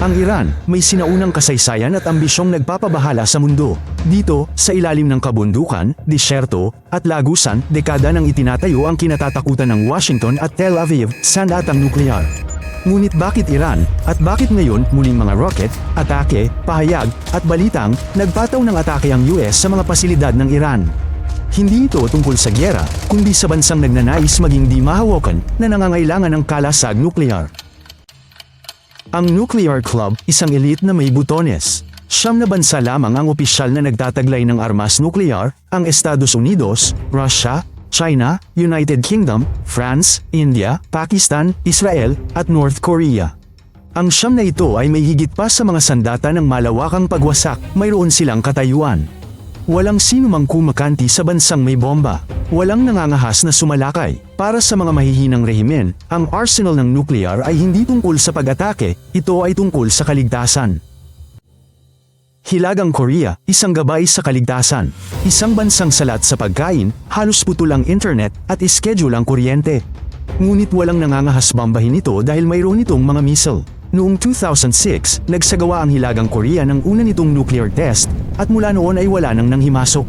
Ang Iran, may sinaunang kasaysayan at ambisyong nagpapabahala sa mundo. Dito, sa ilalim ng kabundukan, disyerto, at lagusan, dekada nang itinatayo ang kinatatakutan ng Washington at Tel Aviv, sandatang nuklear. Ngunit bakit Iran, at bakit ngayon muling mga rocket, atake, pahayag, at balitang, nagpataw ng atake ang US sa mga pasilidad ng Iran? Hindi ito tungkol sa gyera, kundi sa bansang nagnanais maging di mahawakan na nangangailangan ng kalasag nuklear. Ang Nuclear Club, isang elite na may butones. 9 na bansa lamang ang opisyal na nagtataglay ng armas nuklear, ang Estados Unidos, Russia, China, United Kingdom, France, India, Pakistan, Israel, at North Korea. Ang 9 na ito ay may higit pa sa mga sandata ng malawakang pagwasak, mayroon silang katayuan. Walang sino mang kumakanti sa bansang may bomba. Walang nangangahas na sumalakay. Para sa mga mahihinang rehimen, ang arsenal ng nuclear ay hindi tungkol sa pag-atake, ito ay tungkol sa kaligtasan. Hilagang Korea, isang gabay sa kaligtasan. Isang bansang salat sa pagkain, halos putol ang internet, at ischedule ang kuryente. Ngunit walang nangangahas bombahin ito dahil mayroon itong mga missile. Noong 2006, nagsagawa ang Hilagang Korea ng una nitong nuclear test, at mula noon ay wala nang nanghimasok.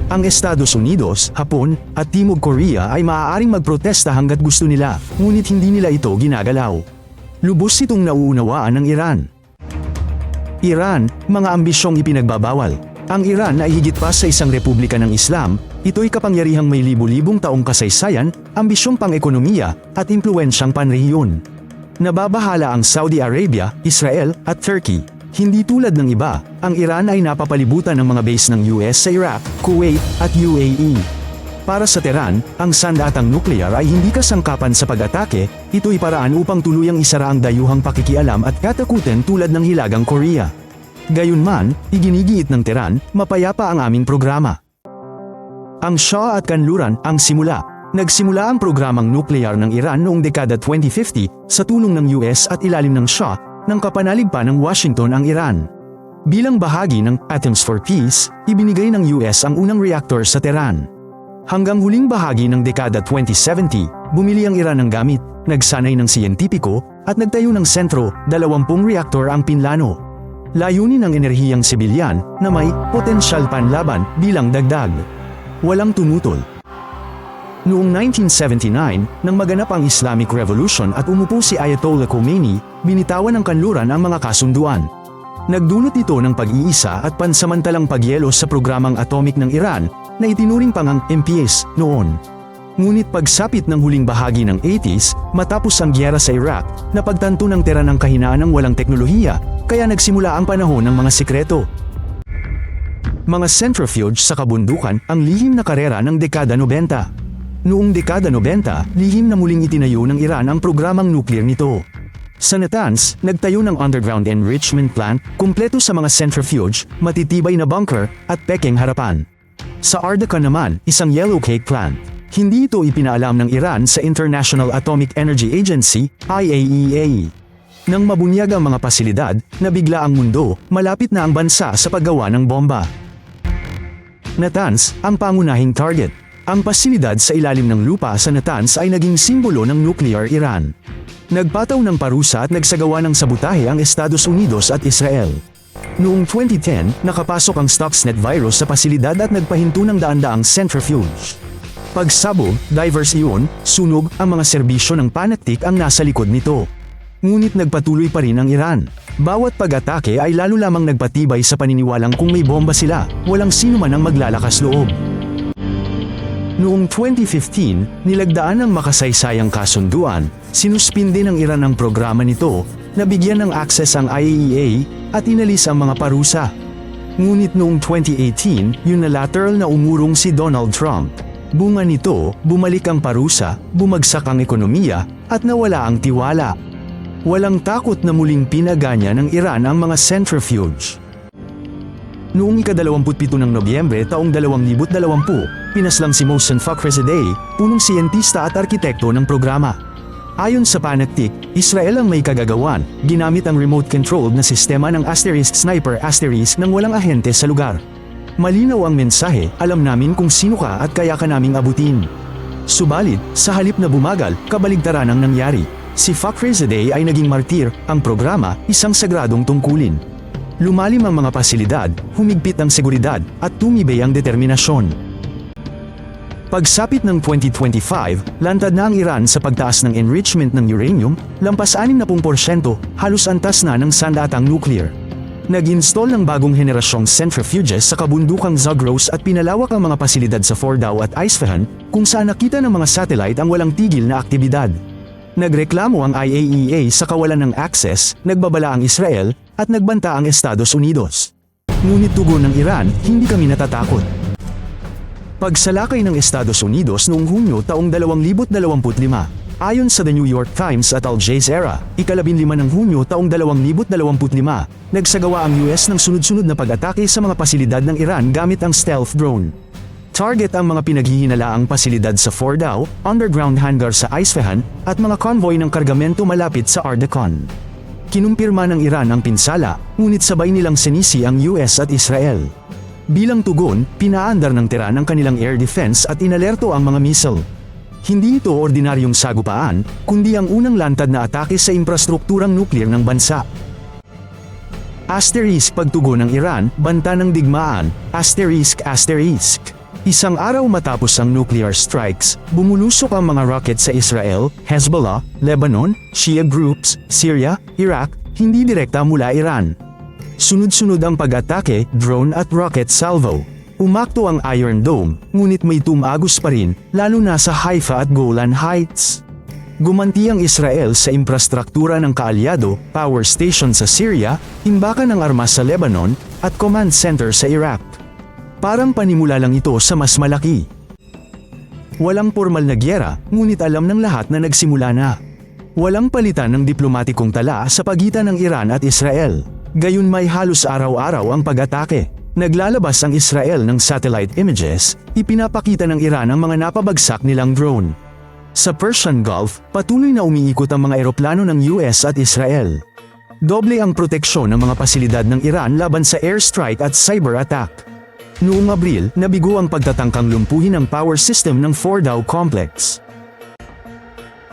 Ang Estados Unidos, Hapon, at Timog Korea ay maaaring magprotesta hanggat gusto nila, ngunit hindi nila ito ginagalaw. Lubos itong nauunawaan ng Iran. Iran, mga ambisyong ipinagbabawal. Ang Iran ay higit pa sa isang republika ng Islam, ito'y kapangyarihang may libu-libong taong kasaysayan, ambisyong pang-ekonomiya, at impluwensyang panrehiyon. Nababahala ang Saudi Arabia, Israel, at Turkey. Hindi tulad ng iba, ang Iran ay napapalibutan ng mga base ng US sa Iraq, Kuwait, at UAE. Para sa Tehran, ang sandatang nuklear ay hindi kasangkapan sa pag-atake, ito'y paraan upang tuluyang isara ang dayuhang pakikialam at katakutan tulad ng Hilagang Korea. Gayunman, iginigiit ng Tehran, mapayapa ang aming programa. Ang Shah at kanluran, ang simula. Nagsimula ang programang nuklear ng Iran noong dekada 2050 sa tulong ng US at ilalim ng Shah, nang kapanalig pa ng Washington ang Iran. Bilang bahagi ng Atoms for Peace, ibinigay ng US ang unang reactor sa Tehran. Hanggang huling bahagi ng dekada 2070, bumili ang Iran ng gamit, nagsanay ng siyentipiko, at nagtayo ng sentro, 20 reaktor ang pinlano. Layunin ng enerhiyang sibilyan na may potensyal panlaban bilang dagdag. Walang tumutol. Noong 1979, nang maganap ang Islamic Revolution at umupo si Ayatollah Khomeini, binitawan ng kanluran ang mga kasunduan. Nagdulot ito ng pag-iisa at pansamantalang pagyelo sa programang atomic ng Iran na itinuring pang ang MPS noon. Ngunit pagsapit ng huling bahagi ng 80s, matapos ang gyera sa Iraq, napagtanto ng Tehran ang kahinaan ng walang teknolohiya, kaya nagsimula ang panahon ng mga sikreto. Mga centrifuge sa kabundukan ang lihim na karera ng dekada 90. Noong dekada 90, lihim na muling itinayo ng Iran ang programang nuklear nito. Sa Natanz, nagtayo ng underground enrichment plant, kumpleto sa mga centrifuge, matitibay na bunker, at pekeng harapan. Sa Ardakan naman, isang yellow cake plant. Hindi ito ipinaalam ng Iran sa International Atomic Energy Agency, IAEA. Nang mabunyag ang mga pasilidad, nabigla ang mundo, malapit na ang bansa sa paggawa ng bomba. Natanz, ang pangunahing target. Ang pasilidad sa ilalim ng lupa sa Natanz ay naging simbolo ng nuclear Iran. Nagpataw ng parusa at nagsagawa ng sabutahe ang Estados Unidos at Israel. Noong 2010, nakapasok ang Stuxnet virus sa pasilidad at nagpahinto ng daan-daang centrifuge. Pagsabog, diverse iyon, sunog, ang mga serbisyo ng panaktik ang nasa likod nito. Ngunit nagpatuloy pa rin ang Iran. Bawat pag-atake ay lalo lamang nagpatibay sa paniniwalang kung may bomba sila, walang sino man ang maglalakas loob. Noong 2015, nilagdaan ng makasaysayang kasunduan, sinuspinde ng Iran ang programa nito, nabigyan ng access ang IAEA, at inalis ang mga parusa. Ngunit noong 2018, unilateral na umurong si Donald Trump. Bunga nito, bumalik ang parusa, bumagsak ang ekonomiya, at nawala ang tiwala. Walang takot na muling pinaganya ng Iran ang mga centrifuge. Noong ika-27 ng Nobyembre taong 2020, pinaslang si Mohsen Fakhrizadeh, punong siyentista at arkitekto ng programa. Ayon sa panaktik, Israel ang may kagagawan, ginamit ang remote-controlled na sistema ng Asterisk Sniper Asterisk nang walang ahente sa lugar. Malinaw ang mensahe, alam namin kung sino ka at kaya ka naming abutin. Subalit, sa halip na bumagal, kabaligtaran ang nangyari. Si Fakhrizadeh ay naging martir, ang programa, isang sagradong tungkulin. Lumalim ang mga pasilidad, humigpit ang seguridad, at tumibay ang determinasyon. Pagsapit ng 2025, lantad na ang Iran sa pagtaas ng enrichment ng uranium, lampas 60%, halos antas na ng sandatang nuclear. Nag-install ng bagong henerasyong centrifuges sa kabundukang Zagros at pinalawak ang mga pasilidad sa Fordow at Isfahan, kung saan nakita ng mga satellite ang walang tigil na aktibidad. Nagreklamo ang IAEA sa kawalan ng access, nagbabala ang Israel, at nagbanta ang Estados Unidos. Ngunit tugon ng Iran, hindi kami natatakot. Pagsalakay ng Estados Unidos noong Hunyo taong 2025. Ayon sa The New York Times at Al Jazeera, ika-15 ng Hunyo taong 2025, nagsagawa ang US ng sunod-sunod na pag-atake sa mga pasilidad ng Iran gamit ang stealth drone. Target ang mga pinaghihinalaang pasilidad sa Fordow, underground hangar sa Isfahan, at mga convoy ng kargamento malapit sa Ardekan. Kinumpirma ng Iran ang pinsala, ngunit sabay nilang sinisi ang US at Israel. Bilang tugon, pinaandar ng Tehran ang kanilang air defense at inalerto ang mga missile. Hindi ito ordinaryong sagupaan, kundi ang unang lantad na atake sa infrastrukturang nuklear ng bansa. Asterisk pagtugon ng Iran, banta ng digmaan, asterisk. Isang araw matapos ang nuclear strikes, bumulusok ang mga rocket sa Israel, Hezbollah, Lebanon, Shia groups, Syria, Iraq, hindi direkta mula Iran. Sunod-sunod ang pag-atake, drone at rocket salvo. Umakto ang Iron Dome, ngunit may tumagos pa rin, lalo na sa Haifa at Golan Heights. Gumanti ang Israel sa infrastruktura ng kaalyado, power station sa Syria, imbakan ng armas sa Lebanon, at command center sa Iraq. Parang panimula lang ito sa mas malaki. Walang formal na gyera, ngunit alam ng lahat na nagsimula na. Walang palitan ng diplomatikong tala sa pagitan ng Iran at Israel. Gayon may halos araw-araw ang pag-atake. Naglalabas ang Israel ng satellite images, ipinapakita ng Iran ang mga napabagsak nilang drone. Sa Persian Gulf, patuloy na umiikot ang mga eroplano ng US at Israel. Doble ang proteksyon ng mga pasilidad ng Iran laban sa airstrike at cyber attack. Noong Abril, nabigo ang pagtatangkang lumpuhin ang power system ng Fordow Complex.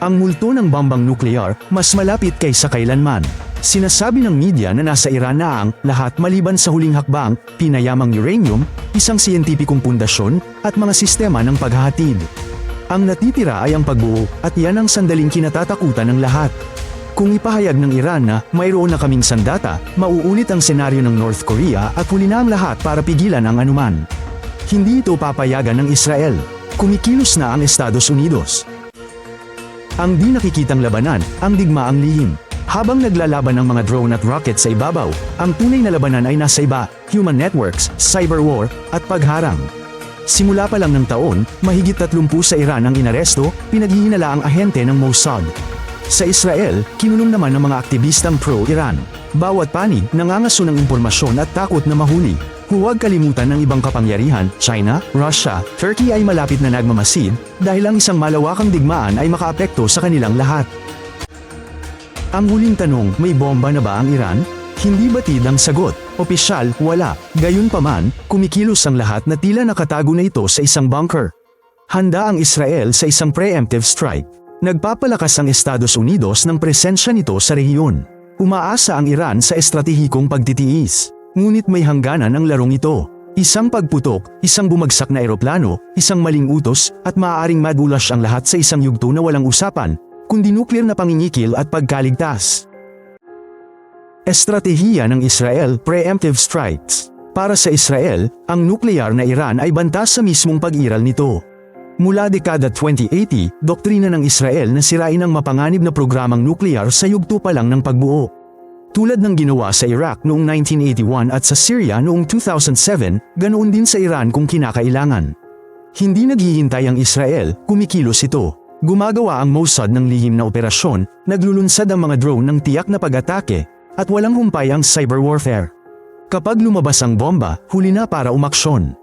Ang multo ng bombang nuklear, mas malapit kaysa kailanman. Sinasabi ng media na nasa Iran na ang lahat maliban sa huling hakbang, pinayamang uranium, isang siyentipikong pundasyon, at mga sistema ng paghahatid. Ang natitira ay ang pagbuo, at yan ang sandaling kinatatakutan ng lahat. Kung ipahayag ng Iran na mayroon na kaming sandata, mauulit ang senaryo ng North Korea at huli na ang lahat para pigilan ang anuman. Hindi ito papayagan ng Israel. Kumikilos na ang Estados Unidos. Ang di nakikitang labanan, ang digmaang lihim. Habang naglalaban ang mga drone at rocket sa ibabaw, ang tunay na labanan ay nasa iba, human networks, cyber war, at pagharang. Simula pa lang ng taon, mahigit 30 sa Iran ang inaresto, pinaghihinala ang ahente ng Mossad. Sa Israel, kinulong naman ng mga aktivistang pro-Iran. Bawat panig, nangangaso ng impormasyon at takot na mahuli. Huwag kalimutan ng ibang kapangyarihan, China, Russia, Turkey ay malapit na nagmamasid, dahil ang isang malawakang digmaan ay makaapekto sa kanilang lahat. Ang huling tanong, may bomba na ba ang Iran? Hindi batid ang sagot. Opisyal, wala. Gayunpaman, kumikilos ang lahat na tila nakatago na ito sa isang bunker. Handa ang Israel sa isang preemptive strike. Nagpapalakas ang Estados Unidos ng presensya nito sa rehiyon. Umaasa ang Iran sa estratehikong pagtitiis. Ngunit may hangganan ang larong ito. Isang pagputok, isang bumagsak na eroplano, isang maling utos, at maaaring madulas ang lahat sa isang yugto na walang usapan, kundi nuklear na panginikil at pagkaligtas. Estratehiya ng Israel, preemptive strikes. Para sa Israel, ang nuklear na Iran ay banta sa mismong pag-iral nito. Mula dekada 2080, doktrina ng Israel na sirain ang mapanganib na programang nuklear sa yugto pa lang ng pagbuo. Tulad ng ginawa sa Iraq noong 1981 at sa Syria noong 2007, ganoon din sa Iran kung kinakailangan. Hindi naghihintay ang Israel, kumikilos ito. Gumagawa ang Mossad ng lihim na operasyon, naglulunsad ang mga drone ng tiyak na pag-atake, at walang humpay ang cyber warfare. Kapag lumabas ang bomba, huli na para umaksyon.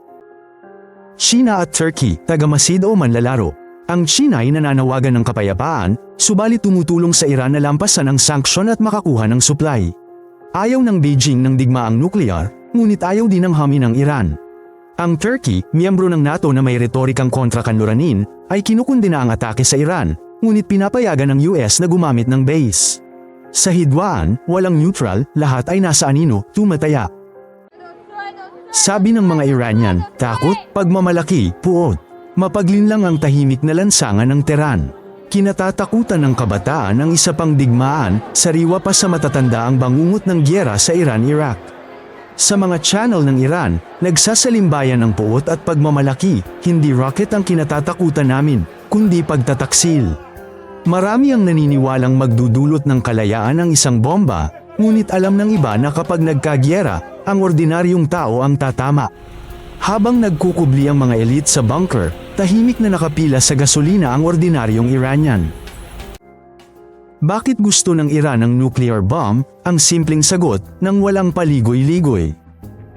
China at Turkey, tagamasid o manlalaro. Ang China ay nananawagan ng kapayapaan, subalit tumutulong sa Iran na lampasan ang sanksyon at makakuha ng supply. Ayaw ng Beijing ng digmaang nuklear, ngunit ayaw din ng hamin ng Iran. Ang Turkey, miyembro ng NATO na may retorikang kontra-kanluranin, ay kinukundina ang atake sa Iran, ngunit pinapayagan ng US na gumamit ng base. Sa hidwaan, walang neutral, lahat ay nasa anino, tumataya. Sabi ng mga Iranian, takot, pagmamalaki, puot. Mapaglinlang ang tahimik na lansangan ng Tehran. Kinatatakutan ng kabataan ang isa pang digmaan, sariwa pa sa matatanda ang bangungot ng giyera sa Iran-Iraq. Sa mga channel ng Iran, nagsasalimbayan ng puot at pagmamalaki, hindi rocket ang kinatatakutan namin, kundi pagtataksil. Marami ang naniniwalang magdudulot ng kalayaan ang isang bomba, ngunit alam ng iba na kapag nagkagiyera, ang ordinaryong tao ang tatama. Habang nagkukubli ang mga elite sa bunker, tahimik na nakapila sa gasolina ang ordinaryong Iranian. Bakit gusto ng Iran ng nuclear bomb? Ang simpleng sagot, nang walang paligoy-ligoy.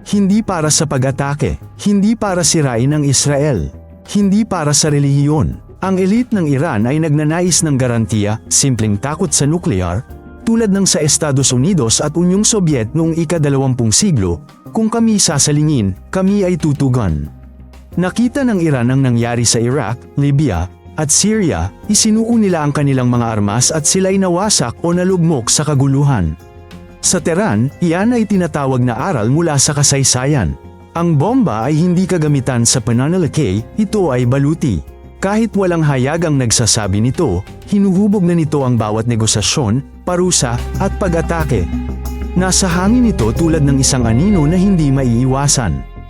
Hindi para sa pag-atake, hindi para sirain ang Israel, hindi para sa relihiyon. Ang elite ng Iran ay nagnanais ng garantiya, simpleng takot sa nuclear, tulad ng sa Estados Unidos at Unyong Sobyet noong ika-20 siglo, kung kami sasalingin, kami ay tutugan. Nakita ng Iran ang nangyari sa Iraq, Libya, at Syria, isinuko nila ang kanilang mga armas at sila'y nawasak o nalugmok sa kaguluhan. Sa Tehran, iyan ay tinatawag na aral mula sa kasaysayan. Ang bomba ay hindi kagamitan sa pananalakay, ito ay baluti. Kahit walang hayag ang nagsasabi nito, hinuhubog na nito ang bawat negosasyon, parusa, at pag-atake. Nasa hangin ito tulad ng isang anino na hindi maiiwasan.